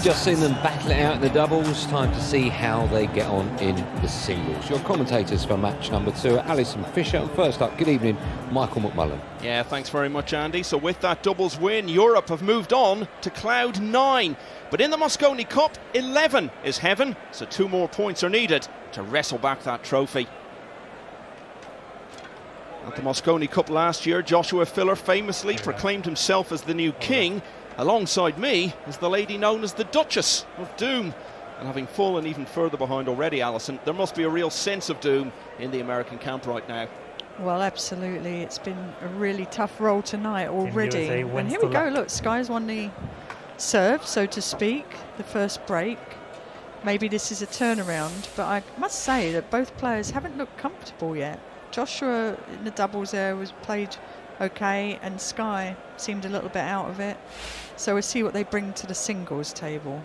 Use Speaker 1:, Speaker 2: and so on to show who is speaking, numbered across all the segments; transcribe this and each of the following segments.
Speaker 1: Just seen them battle it out in the doubles. Time to see how they get on in the singles. Your commentators for match number 2 are Alison Fisher. And first up, good evening, Michael McMullen.
Speaker 2: Yeah, thanks very much, Andy. So with that doubles win, Europe have moved on to cloud 9. But in the Mosconi Cup, 11 is heaven. So 2 more points are needed to wrestle back that trophy. At the Mosconi Cup last year, Joshua Filler famously proclaimed himself as the new king. Alongside me is the lady known as the Duchess of Doom. And having fallen even further behind already, Alison, there must be a real sense of doom in the American camp right now.
Speaker 3: Well, absolutely. It's been a really tough roll tonight already. And here we go. Look, Sky's won the serve, so to speak, the first break. Maybe this is a turnaround, but I must say that both players haven't looked comfortable yet. Joshua in the doubles there was played okay, and Sky seemed a little bit out of it. So we'll see what they bring to the singles table.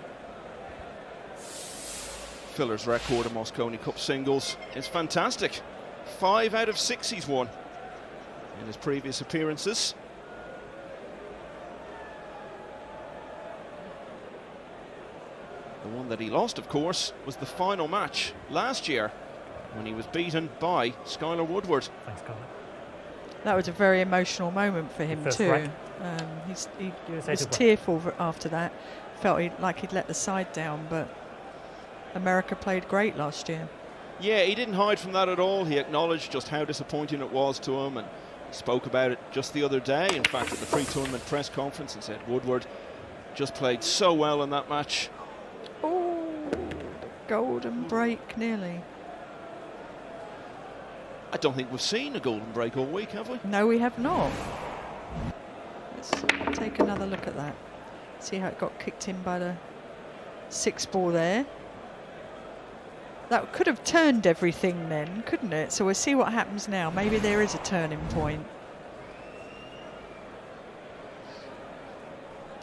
Speaker 2: Filler's record of Mosconi Cup singles is fantastic. 5 out of 6 he's won in his previous appearances. The one that he lost, of course, was the final match last year when he was beaten by Skyler Woodward.
Speaker 4: Thanks, Karl.
Speaker 3: That was a very emotional moment for him too. He was tearful after that. Felt like he'd let the side down, but America played great last year.
Speaker 2: Yeah, he didn't hide from that at all. He acknowledged just how disappointing it was to him and spoke about it just the other day, in fact, at the pre-tournament press conference, and said Woodward just played so well in that match.
Speaker 3: Oh, golden break nearly.
Speaker 2: I don't think we've seen a golden break all week, have we?
Speaker 3: No, we have not. Let's take another look at that. See how it got kicked in by the 6 ball there. That could have turned everything then, couldn't it? So we'll see what happens now. Maybe there is a turning point.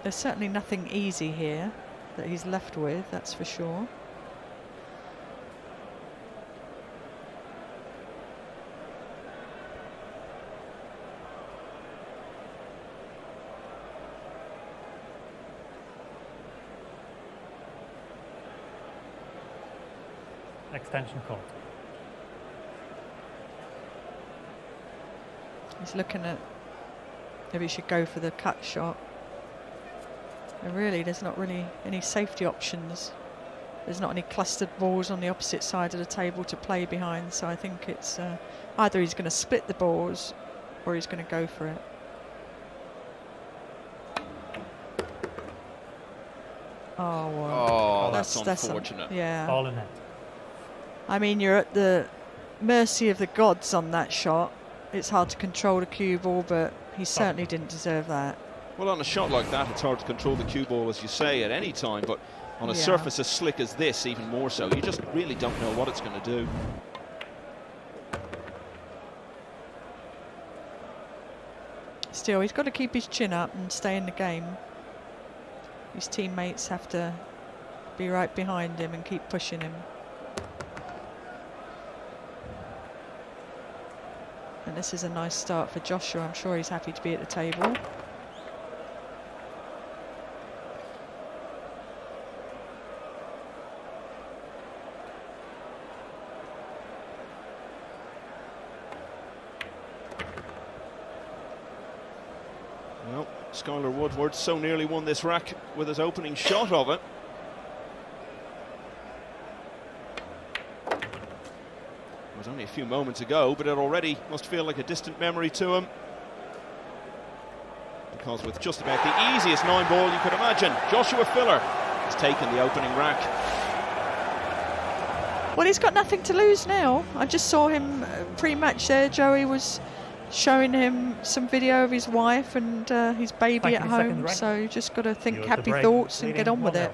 Speaker 3: There's certainly nothing easy here that he's left with, that's for sure.
Speaker 4: Extension court.
Speaker 3: He's looking at maybe he should go for the cut shot. And really, there's not really any safety options. There's not any clustered balls on the opposite side of the table to play behind. So I think it's either he's going to split the balls or he's going to go for it. Oh, well.
Speaker 2: Oh, that's unfortunate.
Speaker 3: Yeah.
Speaker 4: All in net.
Speaker 3: I mean, you're at the mercy of the gods on that shot. It's hard to control the cue ball, but he certainly didn't deserve that.
Speaker 2: Well, on a shot like that, it's hard to control the cue ball, as you say, at any time, but on a surface as slick as this, even more so. You just really don't know what it's going to do.
Speaker 3: Still, he's got to keep his chin up and stay in the game. His teammates have to be right behind him and keep pushing him. And this is a nice start for Joshua. I'm sure he's happy to be at the table.
Speaker 2: Well, Skyler Woodward so nearly won this rack with his opening shot of it. It was only a few moments ago, but it already must feel like a distant memory to him. Because with just about the easiest 9 ball you could imagine, Joshua Filler has taken the opening rack.
Speaker 3: Well, he's got nothing to lose now. I just saw him pre-match there. Joey was showing him some video of his wife and his baby at home. So you just got to think happy thoughts and get on with it.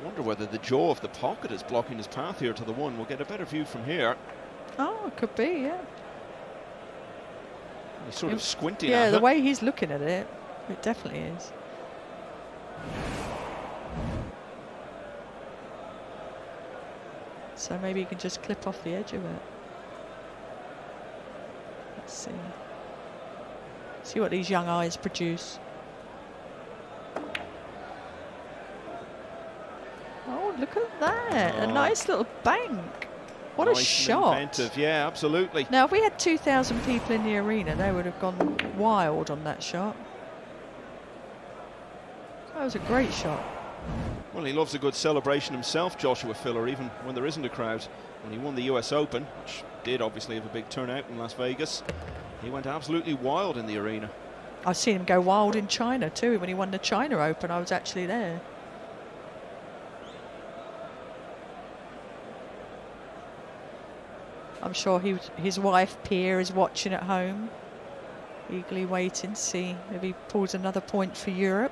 Speaker 2: Wonder whether the jaw of the pocket is blocking his path here to the 1. We'll get a better view from here.
Speaker 3: Oh, it could be, yeah.
Speaker 2: He's sort of squinting at it.
Speaker 3: Yeah, the way he's looking at it, it definitely is. So maybe he can just clip off the edge of it. Let's see. See what these young eyes produce. Oh, look at that. A nice little bank. What
Speaker 2: nice
Speaker 3: a shot.
Speaker 2: Inventive. Yeah, absolutely.
Speaker 3: Now, if we had 2,000 people in the arena, they would have gone wild on that shot. That was a great shot.
Speaker 2: Well, he loves a good celebration himself, Joshua Filler, even when there isn't a crowd. When he won the US Open, which did obviously have a big turnout in Las Vegas, he went absolutely wild in the arena.
Speaker 3: I've seen him go wild in China too. When he won the China Open, I was actually there. I'm sure his wife, Pia, is watching at home, eagerly waiting to see if he pulls another point for Europe.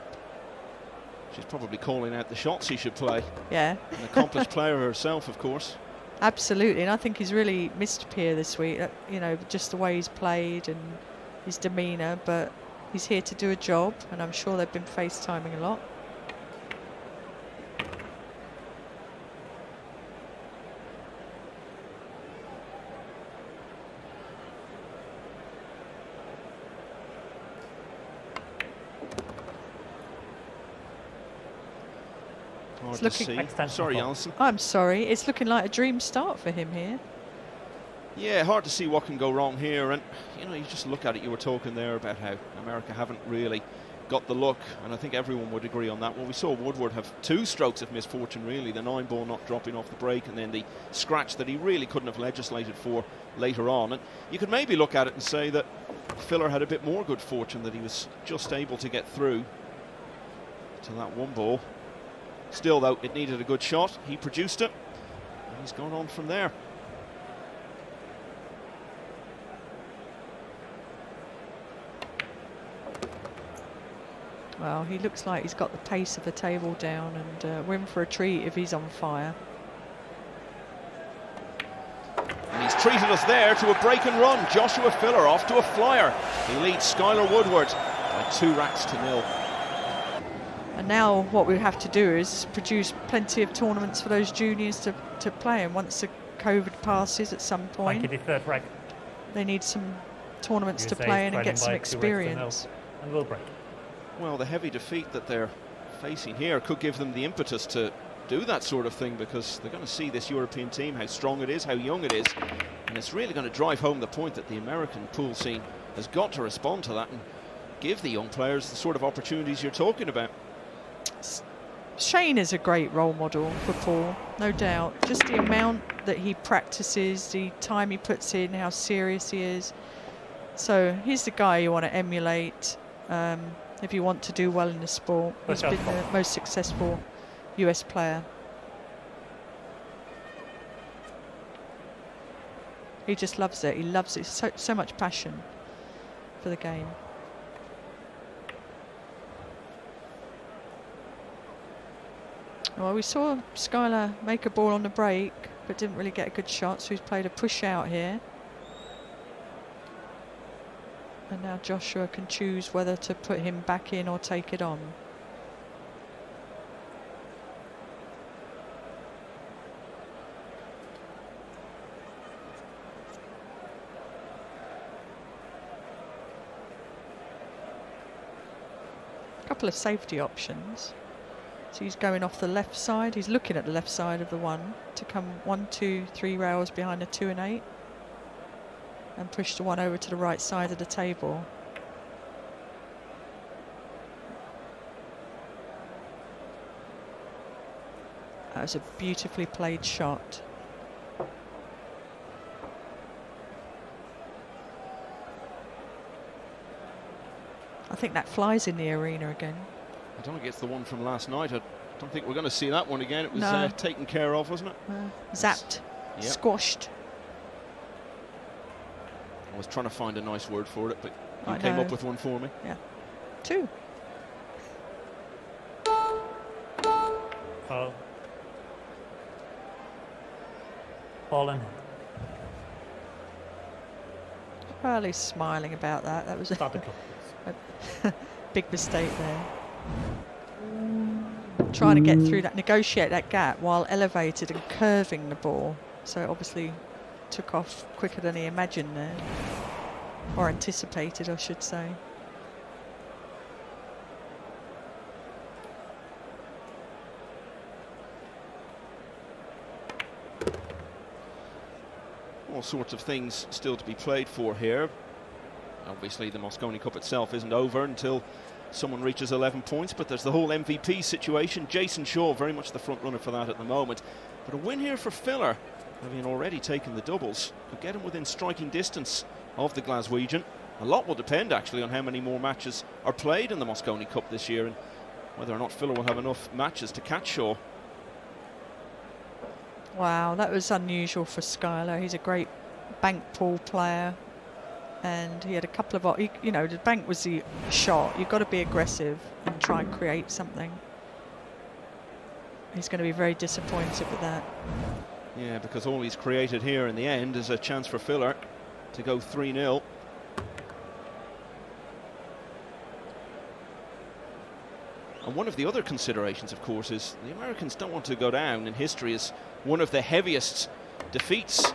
Speaker 2: She's probably calling out the shots he should play.
Speaker 3: Yeah.
Speaker 2: An accomplished player herself, of course.
Speaker 3: Absolutely, and I think he's really missed Pia this week. You know, just the way he's played and his demeanour, but he's here to do a job, and I'm sure they've been FaceTiming a lot.
Speaker 2: Hard
Speaker 3: It's
Speaker 2: to
Speaker 3: looking
Speaker 2: see. Sorry, Alison.
Speaker 3: I'm sorry. It's looking like a dream start for him here.
Speaker 2: Yeah, hard to see what can go wrong here. And, you know, you just look at it. You were talking there about how America haven't really got the look. And I think everyone would agree on that. Well, we saw Woodward have 2 strokes of misfortune, really. The 9-ball not dropping off the break, and then the scratch that he really couldn't have legislated for later on. And you could maybe look at it and say that Filler had a bit more good fortune, that he was just able to get through to that 1 ball. Still, though, it needed a good shot. He produced it, and he's gone on from there.
Speaker 3: Well, he looks like he's got the pace of the table down, and we're in for a treat if he's on fire.
Speaker 2: And he's treated us there to a break and run. Joshua Filler off to a flyer. He leads Skyler Woodward by 2-0.
Speaker 3: And now what we have to do is produce plenty of tournaments for those juniors to play. And once the COVID passes at some point, they need some tournaments to play in and get some experience.
Speaker 4: And we'll break.
Speaker 2: Well, the heavy defeat that they're facing here could give them the impetus to do that sort of thing, because they're going to see this European team, how strong it is, how young it is. And it's really going to drive home the point that the American pool scene has got to respond to that and give the young players the sort of opportunities you're talking about.
Speaker 3: Shane is a great role model for Paul, no doubt. Just the amount that he practices, the time he puts in, how serious he is. So he's the guy you want to emulate if you want to do well in the sport. He's been the most successful US player. He just loves it. He loves it. So much passion for the game. Well, we saw Skyler make a ball on the break, but didn't really get a good shot, so he's played a push out here. And now Joshua can choose whether to put him back in or take it on. A couple of safety options. So he's going off the left side. He's looking at the left side of the 1 to come 1, 2, 3 rails behind the 2 and 8. And push the 1 over to the right side of the table. That was a beautifully played shot. I think that flies in the arena again.
Speaker 2: I don't think it's the one from last night. I don't think we're going to see that one again. It was taken care of, wasn't it?
Speaker 3: Zapped, yep. Squashed.
Speaker 2: I was trying to find a nice word for it, but you came up with one for me.
Speaker 3: Yeah. 2.
Speaker 4: Oh. Ball in.
Speaker 3: Well, he's smiling about that. That was a big mistake there. trying to get through that, negotiate that gap while elevated and curving the ball. So it obviously took off quicker than he imagined there, or anticipated, I should say.
Speaker 2: All sorts of things still to be played for here. Obviously the Mosconi Cup itself isn't over until someone reaches 11 points, but there's the whole MVP situation. Jayson very much the front runner for that at the moment. But a win here for Filler, having already taken the doubles, could get him within striking distance of the Glaswegian. A lot will depend actually on how many more matches are played in the Mosconi Cup this year and whether or not Filler will have enough matches to catch Shaw.
Speaker 3: Wow, that was unusual for Skyler. He's a great bank pool player, and he had a couple of, you know, the bank was the shot. You've got to be aggressive and try and create something. He's going to be very disappointed with that.
Speaker 2: Yeah, because all he's created here in the end is a chance for Filler to go 3-0. And one of the other considerations, of course, is the Americans don't want to go down in history as one of the heaviest defeats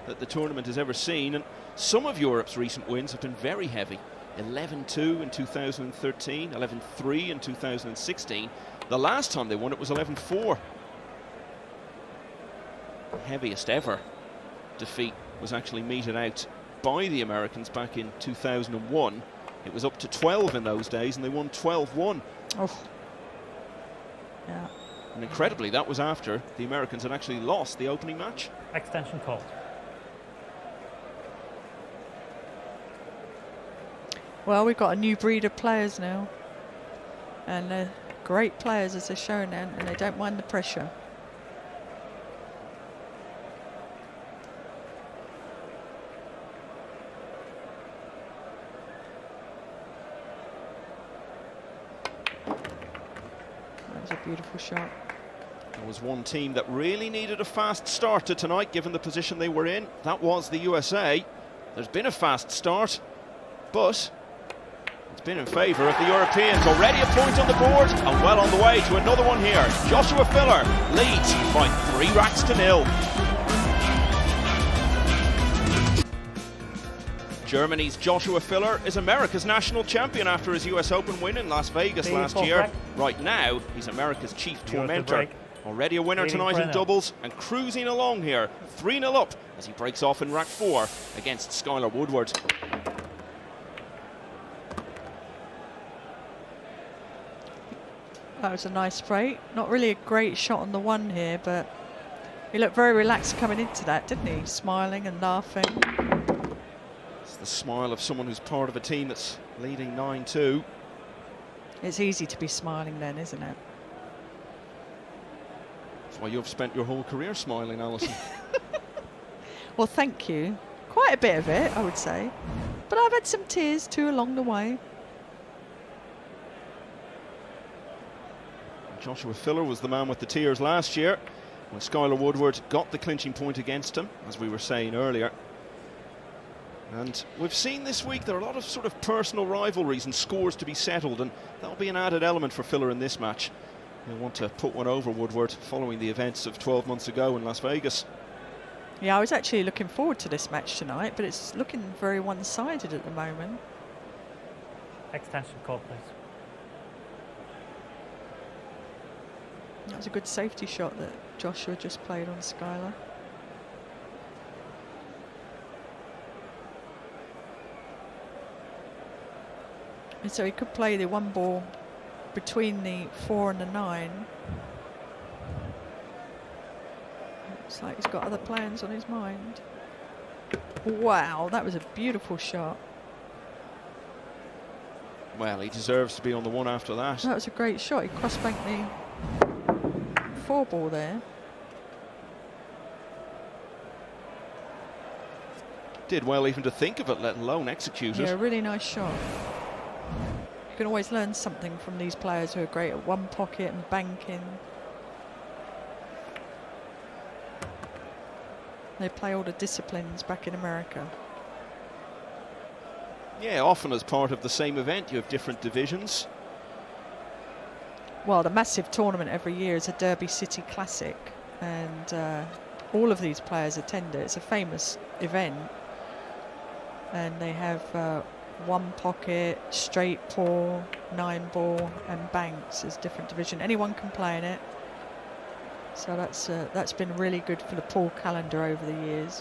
Speaker 2: that the tournament has ever seen. And some of Europe's recent wins have been very heavy. 11-2 in 2013, 11-3 in 2016. The last time they won it was 11-4. The heaviest ever defeat was actually meted out by the Americans back in 2001. It was up to 12 in those days, and they won 12-1.
Speaker 3: Oh. Yeah.
Speaker 2: And incredibly, that was after the Americans had actually lost the opening match.
Speaker 4: Extension call.
Speaker 3: Well, we've got a new breed of players now, and they're great players as they're shown now, and they don't mind the pressure. That was a beautiful shot.
Speaker 2: There was one team that really needed a fast start to tonight, given the position they were in. That was the USA. There's been a fast start, but it's been in favour of the Europeans. Already a point on the board, and well on the way to another one here. Joshua Filler leads by 3-0. Germany's Joshua Filler is America's national champion after his US Open win in Las Vegas last year. Right now, he's America's chief tormentor. Already a winner tonight in doubles and cruising along here, 3-0 up as he breaks off in rack 4 against Skyler Woodward.
Speaker 3: That was a nice break. Not really a great shot on the one here, but he looked very relaxed coming into that, didn't he? Smiling and laughing.
Speaker 2: It's the smile of someone who's part of a team that's leading 9-2.
Speaker 3: It's easy to be smiling then, isn't it?
Speaker 2: That's why you've spent your whole career smiling, Alison.
Speaker 3: Well, thank you. Quite a bit of it, I would say. But I've had some tears too along the way.
Speaker 2: Joshua Filler was the man with the tears last year when Skyler Woodward got the clinching point against him, as we were saying earlier. And we've seen this week there are a lot of sort of personal rivalries and scores to be settled, and that'll be an added element for Filler in this match. He'll want to put one over Woodward following the events of 12 months ago in Las Vegas.
Speaker 3: Yeah, I was actually looking forward to this match tonight, but it's looking very one-sided at the moment.
Speaker 4: Extension call, please.
Speaker 3: That was a good safety shot that Joshua just played on Skyler. And so he could play the one ball between the 4 and the 9. Looks like he's got other plans on his mind. Wow, that was a beautiful shot.
Speaker 2: Well, he deserves to be on the one after that.
Speaker 3: That was a great shot. He cross-banked the 4 ball there.
Speaker 2: Did well even to think of it, let alone execute it.
Speaker 3: Yeah, a really nice shot. You can always learn something from these players who are great at one pocket and banking. They play all the disciplines back in America.
Speaker 2: Yeah, often as part of the same event you have different divisions.
Speaker 3: well, the massive tournament every year is a Derby City Classic, and all of these players attend it. It's a famous event, and they have one pocket, straight paw, 9-ball, and banks as different division. Anyone can play in it, so that's been really good for the pool calendar over the years.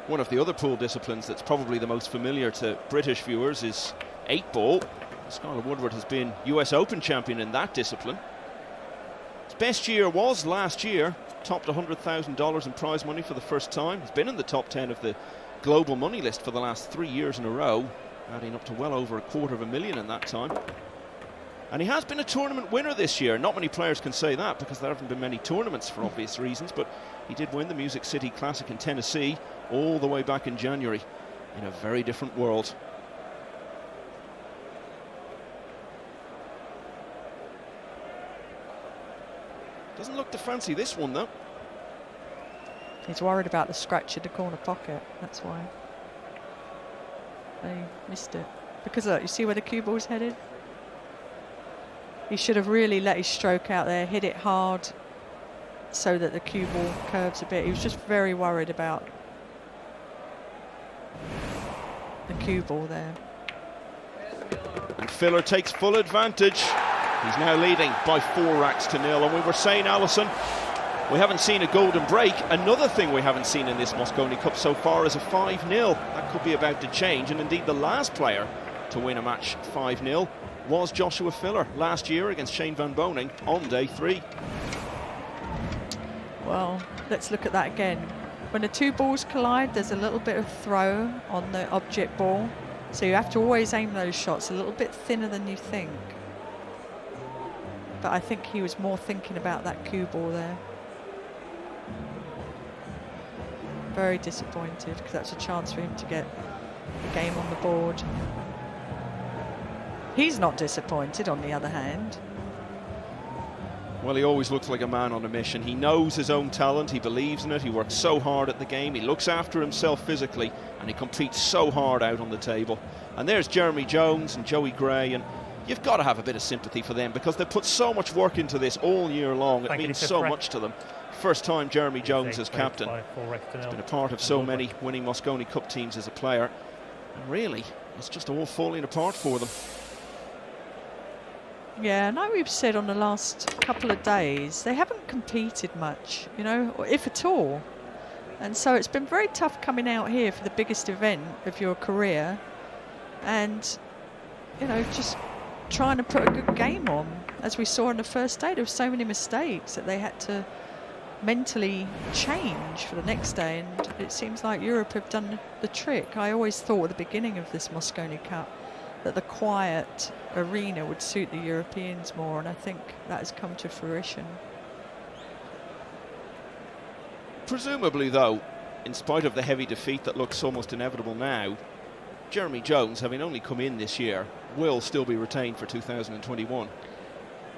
Speaker 2: One of the other pool disciplines that's probably the most familiar to British viewers is 8-ball. Skyler Woodward has been US Open champion in that discipline. His best year was last year, topped $100,000 in prize money for the first time. He's been in the top 10 of the global money list for the last 3 years in a row, adding up to well over $250,000 in that time. And he has been a tournament winner this year. Not many players can say that because there haven't been many tournaments for obvious reasons, but he did win the Music City Classic in Tennessee all the way back in January in a very different world. Doesn't look to fancy this one, though.
Speaker 3: He's worried about the scratch in the corner pocket, that's why. They missed it. Because look, you see where the cue ball's headed? He should have really let his stroke out there, hit it hard so that the cue ball curves a bit. He was just very worried about the cue ball there.
Speaker 2: And Filler takes full advantage. He's now leading by 4 racks to 0. And we were saying, Alison, we haven't seen a golden break. Another thing we haven't seen in this Mosconi Cup so far is a 5-0. That could be about to change. And indeed, the last player to win a match 5-0 was Joshua Filler last year against Shane van Boening on day 3.
Speaker 3: Well, let's look at that again. When the two balls collide, there's a little bit of throw on the object ball. So you have to always aim those shots a little bit thinner than you think. But I think he was more thinking about that cue ball there. Very disappointed because that's a chance for him to get the game on the board. He's not disappointed, on the other hand.
Speaker 2: Well, he always looks like a man on a mission. He knows his own talent, he believes in it, he works so hard at the game, he looks after himself physically, and he competes so hard out on the table. And there's Jeremy Jones and Joey Gray, and you've got to have a bit of sympathy for them because they've put so much work into this all year long. It means so much to them. First time Jeremy Jones as captain. He's been a part of so many winning Mosconi Cup teams as a player. And really, it's just all falling apart for them.
Speaker 3: Yeah, I know we've said on the last couple of days, they haven't competed much, you know, or if at all. And so it's been very tough coming out here for the biggest event of your career and, you know, just trying to put a good game on. As we saw on the first day, there were so many mistakes that they had to mentally change for the next day, and it seems like Europe have done the trick. I always thought at the beginning of this Mosconi Cup that the quiet arena would suit the Europeans more, and I think that has come to fruition.
Speaker 2: Presumably, though, in spite of the heavy defeat that looks almost inevitable now, Jeremy Jones, having only come in this year, will still be retained for 2021.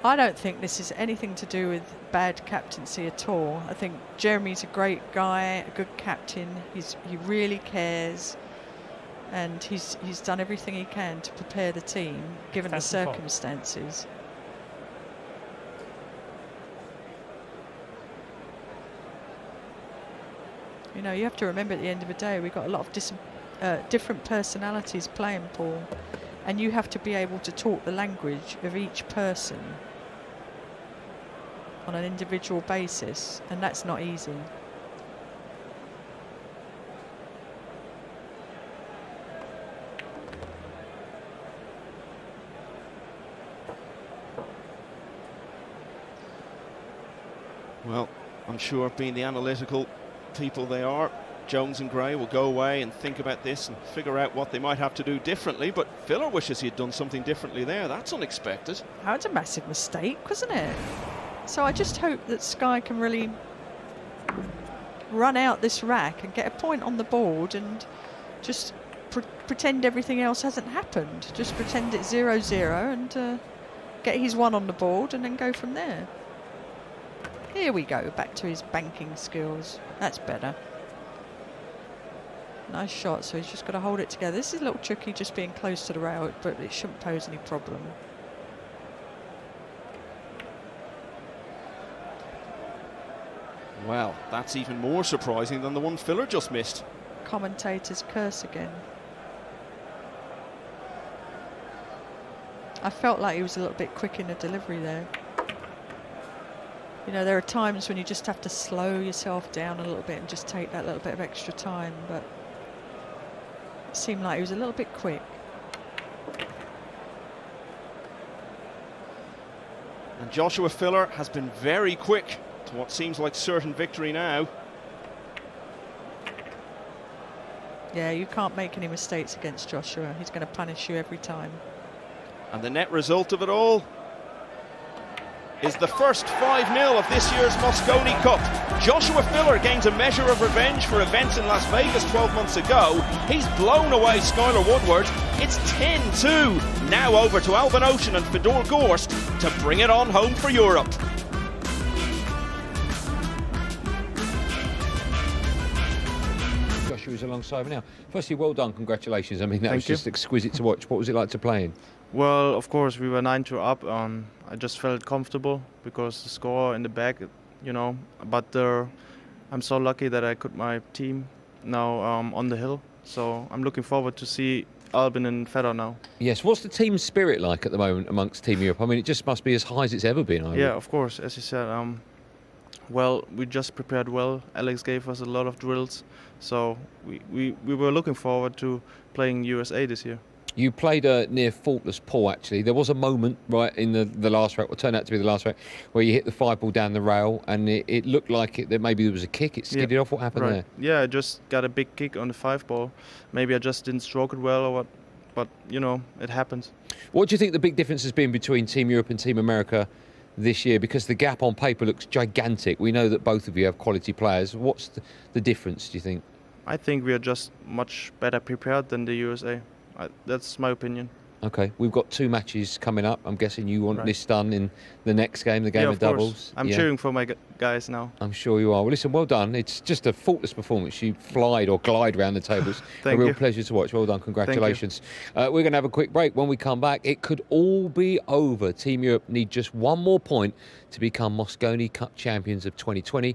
Speaker 3: I don't think this is anything to do with bad captaincy at all. I think Jeremy's a great guy, a good captain. He really cares, and he's done everything he can to prepare the team, given the circumstances. You know, you have to remember at the end of the day, we've got a lot of different personalities playing pool, and you have to be able to talk the language of each person on an individual basis, and that's not easy.
Speaker 2: Well, I'm sure being the analytical people they are, Jones and Gray will go away and think about this and figure out what they might have to do differently, but Filler wishes he had done something differently there. That's unexpected.
Speaker 3: That was a massive mistake, wasn't it? So I just hope that Sky can really run out this rack and get a point on the board and just pretend everything else hasn't happened. Just pretend it's 0-0 and get his one on the board and then go from there. Here we go, back to his banking skills. That's better. Nice shot, so he's just got to hold it together. This is a little tricky just being close to the rail, but it shouldn't pose any problem.
Speaker 2: Well, that's even more surprising than the one Filler just missed.
Speaker 3: Commentators curse again. I felt like he was a little bit quick in the delivery there. You know, there are times when you just have to slow yourself down a little bit and just take that little bit of extra time, but it seemed like he was a little bit quick.
Speaker 2: And Joshua Filler has been very quick to what seems like certain victory now.
Speaker 3: Yeah, you can't make any mistakes against Joshua. He's going to punish you every time.
Speaker 2: And the net result of it all is the first 5-0 of this year's Mosconi Cup. Joshua Filler gains a measure of revenge for events in Las Vegas 12 months ago. He's blown away Skyler Woodward. It's 10-2. Now over to Albin, Ouschan and Fedor Gorst to bring it on home for Europe.
Speaker 1: Joshua's alongside me now. Firstly, well done, congratulations. I mean, that was
Speaker 5: Thank you.
Speaker 1: just exquisite to watch. What was it like to play in?
Speaker 5: Well, of course, we were 9-2 up. I just felt comfortable because the score in the back, you know. But I'm so lucky that I got my team now on the hill. So I'm looking forward to see Albin and Fedor now.
Speaker 1: Yes, what's the team spirit like at the moment amongst Team Europe? I mean, it just must be as high as it's ever been.
Speaker 5: Yeah, of course, as you said. Well, we just prepared well. Alex gave us a lot of drills. So we were looking forward to playing USA this year.
Speaker 1: You played a near faultless Paul, actually. There was a moment right in the last rack, what turned out to be the last rack, where you hit the 5-ball down the rail and it looked like that maybe there was a kick. It skidded off. What happened there?
Speaker 5: Yeah, I just got a big kick on the 5-ball. Maybe I just didn't stroke it well or what, but, you know, it happens.
Speaker 1: What do you think the big difference has been between Team Europe and Team America this year? Because the gap on paper looks gigantic. We know that both of you have quality players. What's the difference, do you think?
Speaker 5: I think we are just much better prepared than the USA. That's my opinion.
Speaker 1: Okay, we've got 2 matches coming up. I'm guessing you want
Speaker 5: Right.
Speaker 1: this done in the next game, the game of doubles.
Speaker 5: Course. I'm cheering for my guys now.
Speaker 1: I'm sure you are. Well, listen, well done. It's just a faultless performance. You glide around the tables.
Speaker 5: Thank
Speaker 1: a real
Speaker 5: you.
Speaker 1: pleasure to watch. Well done. Congratulations. We're going to have a quick break. When we come back, it could all be over. Team Europe need just one more point to become Mosconi Cup champions of 2020.